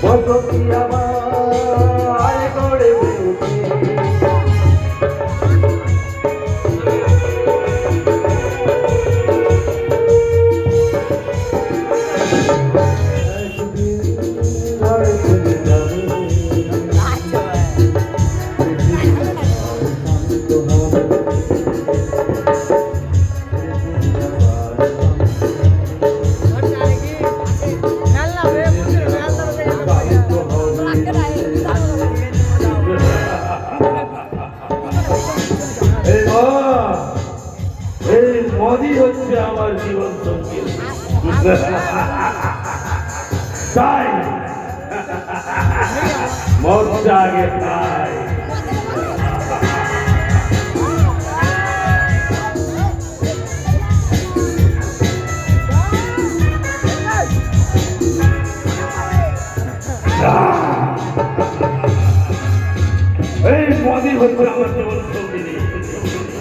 বসতি আমার গড়ে উঠে আমার জীবন সঙ্গী তাই মরতে আগে তাই এই মদি হচ্ছে আমার জীবন সঙ্গী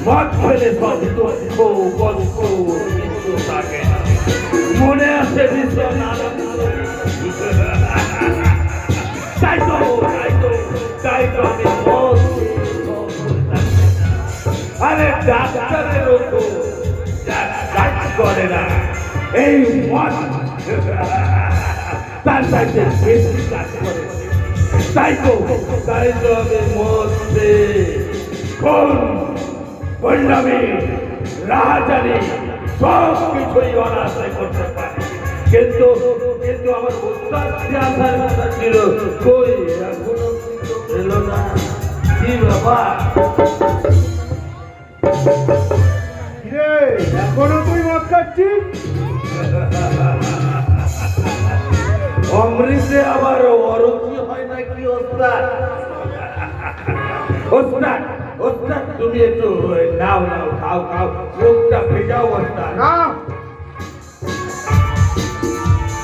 মদ ফেলে সব দুঃখ কষ্ট কিছু থাকে মনে আছে ভীষণ আনন্দ তাই তো আমি মদ আরে ডাক্তারেরও তো কাজ করে না এই মদ তার চাইতে বেশি কাজ করে তাই তো আমি মদ কোন পরিণামে রাজানি সব কিছুই অনাশায় করতে পারে কিন্তু আমার উত্তর আসার কথা ছিল কই এখনো এলো না কি ব্যাপার এখনো তুই মদ খাচ্ছিস অমৃতে আবার অরুচি হয় নাকি ওস্তাদ তুমি একটু নাও খাও মুখটা ভেজাও ওস্তাদ না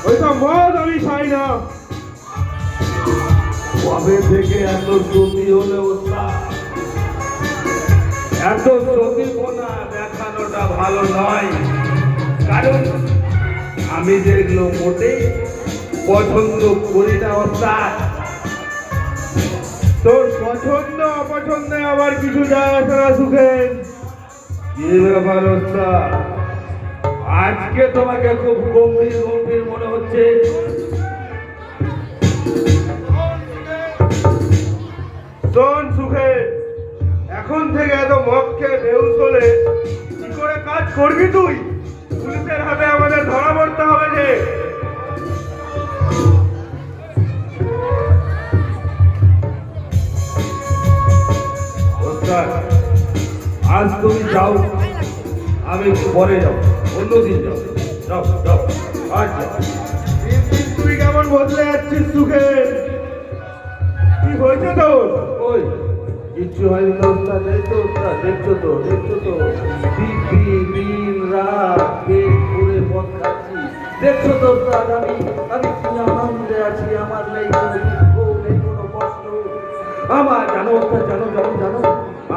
ওইসব মদ আমি খাই না কবে থেকে এত শ্রুতি হলে ওস্তাদ এত শ্রুতিপনা দেখানোটা ভালো নয় কারণ আমি যেগুলো মোটেই পছন্দ করি না ওস্তাদ তোর পছন্দ অপছন্দে আবার কিছু যায় আসে না সুখেন কি ব্যাপার ওস্তাদ আজকে তোমাকে খুব গম্ভীর মনে হচ্ছে শোন সুখেন এখন থেকে এত মদ খেয়ে বেহুশ হলে কি করে কাজ করবি তুই পুলিশের হাতে আমাদের ধরা পড়তে হবে যে আজ তুমি যাও আমি পরে যাও অন্যদিন যাও আচ্ছা তুই কেমন বদলে যাচ্ছিস সুখে কি হয়েছে তোর ওই কিচ্ছু হয়নি তো ওস্তাদ এই তো ওস্তাদ দেখছো তো দিন রাত পেট পুরে মদ খাচ্ছি দেখছো তো ওস্তাদ আমি কি আনন্দে আছি আমার নেই কোনো দুঃখ নেই কোনো কষ্ট আমার জানো ওস্তাদ জানো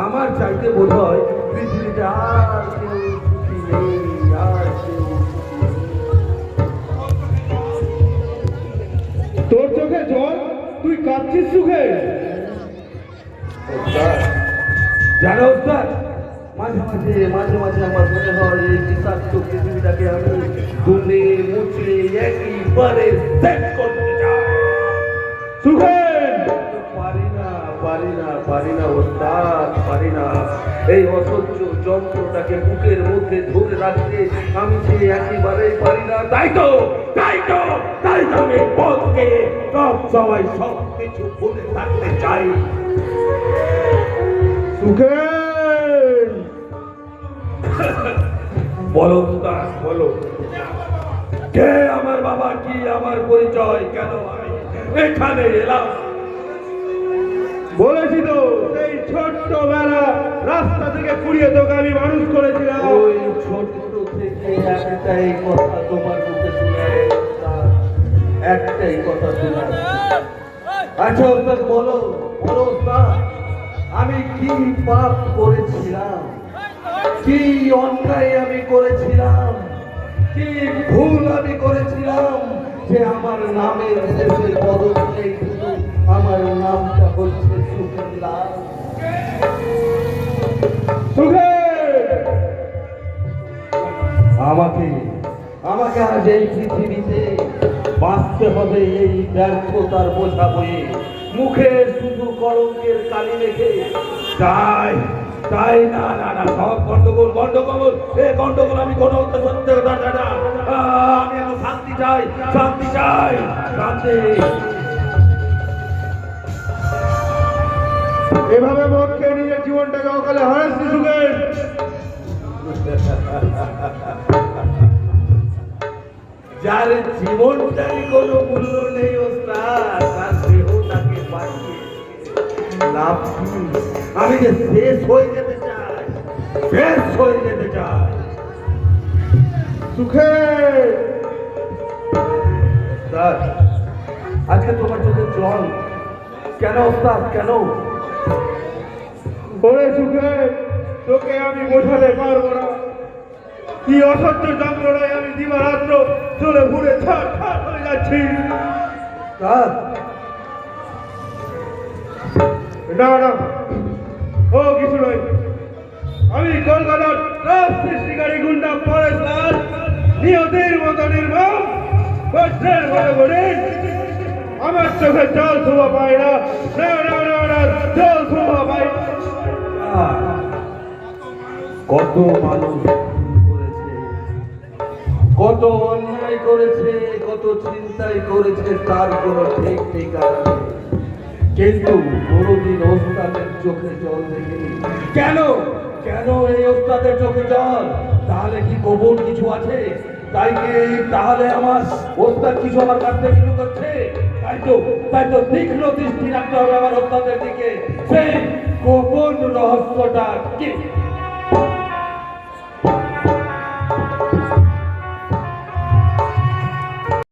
আমার চাইতে বোধ হয় পৃথিবীতে আর কেউ সুখী নেই আর কেউ তোর চোখে জল তুই কাঁদছিস সুখে জানো ওস্তাদ মাঝে মাঝে আমার মনে হয় এই বিষাক্ত পৃথিবীটাকে আমি ধুলে মুছে একইবারে শেষ করতে চাই সুখেন পারি না ওস্তাদ পারি না এই অসহ্য যন্ত্রটাকে বুকের মধ্যে ধরে রাখতে আমি যে একেবারেই পারি না তাই তো আমি পথকে সব সময় সব কিছু ভুলে থাকতে চাই সুখেন বলো উস্তাদ বলো কে আমার বাবা কি আমার পরিচয় কেন আমি এখানে এলাম বলেছি তো সেই ছোট্টবেলা রাস্তা থেকে কুড়িয়ে তোকে আমি মানুষ করেছিলাম ওই ছোট থেকে একটাই কথা তোমার মুখে শুনে একটাই কথা শুনে আচ্ছা ওস্তাদ বলো ওস্তাদ আমি কি পাপ করেছিলাম কি অন্যায় আমি করেছিলাম কি ভুল আমি করেছিলাম যে আমার নামের শেষে পদকে এই ব্যর্থতার বোঝা বয়ে মুখে শুধু কলঙ্কের কালি রেখে তাই তাই না না না সব গন্ডগোল গন্ডগোল এ গন্ডগোল আমি কোনো সত্যি কথা জানি না আমি এখন শান্তি চাই শান্তি চাই শান্তি এভাবে মদ খেয়ে নিজের জীবনটাকে অকালে হারাচ্ছি সুখের। যার জীবনটারই কোনো মূল্য নেই ওস্তাদ তার দেহটাকে বাঁচিয়ে লাভ কি? আমি যে শেষ হয়ে যেতে চাই শেষ হয়ে যেতে চাই সুখের ওস্তাদ আজকে তোমার চোখে জল কেন ওস্তাদ কেন? ওরে সুখের, তোকে আমি বোঝাতে পারবো না কি অসহ্য যন্ত্রণায় আমি দিবারাত্র চলে ঘুরে ছাড় ছাড় হয়ে যাচ্ছি। ওস্তাদ না না, ও কিছু নয়, আমি কলকাতার রাষ্ট্রীয় শিকারী গুন্ডা পরেশলাল নিয়তির মতো নির্মম বজ্রের মতো গরিব আমার চোখে জল শোভা পায় না, না না না না জল শোভা পায় না। কত মানুষ করেছে কত অন্যায় করেছে কত চিন্তাই করেছে তার কোনো ঠিক ঠিকানা নেই। কিন্তু কোনোদিন ওস্তাদের চোখে জল দেখেনি কেন? কেন এই ওস্তাদের চোখে জল? তাহলে কি গোপন কিছু আছে? তাই কি তাহলে আমার ওস্তাদ কিছু আমার কাছ থেকে কিছু করছে? তাই তো তীক্ষ্ণ দৃষ্টি রাখতে হবে আমার ওস্তাদের দিকে। সেই গোপন রহস্যটা কি?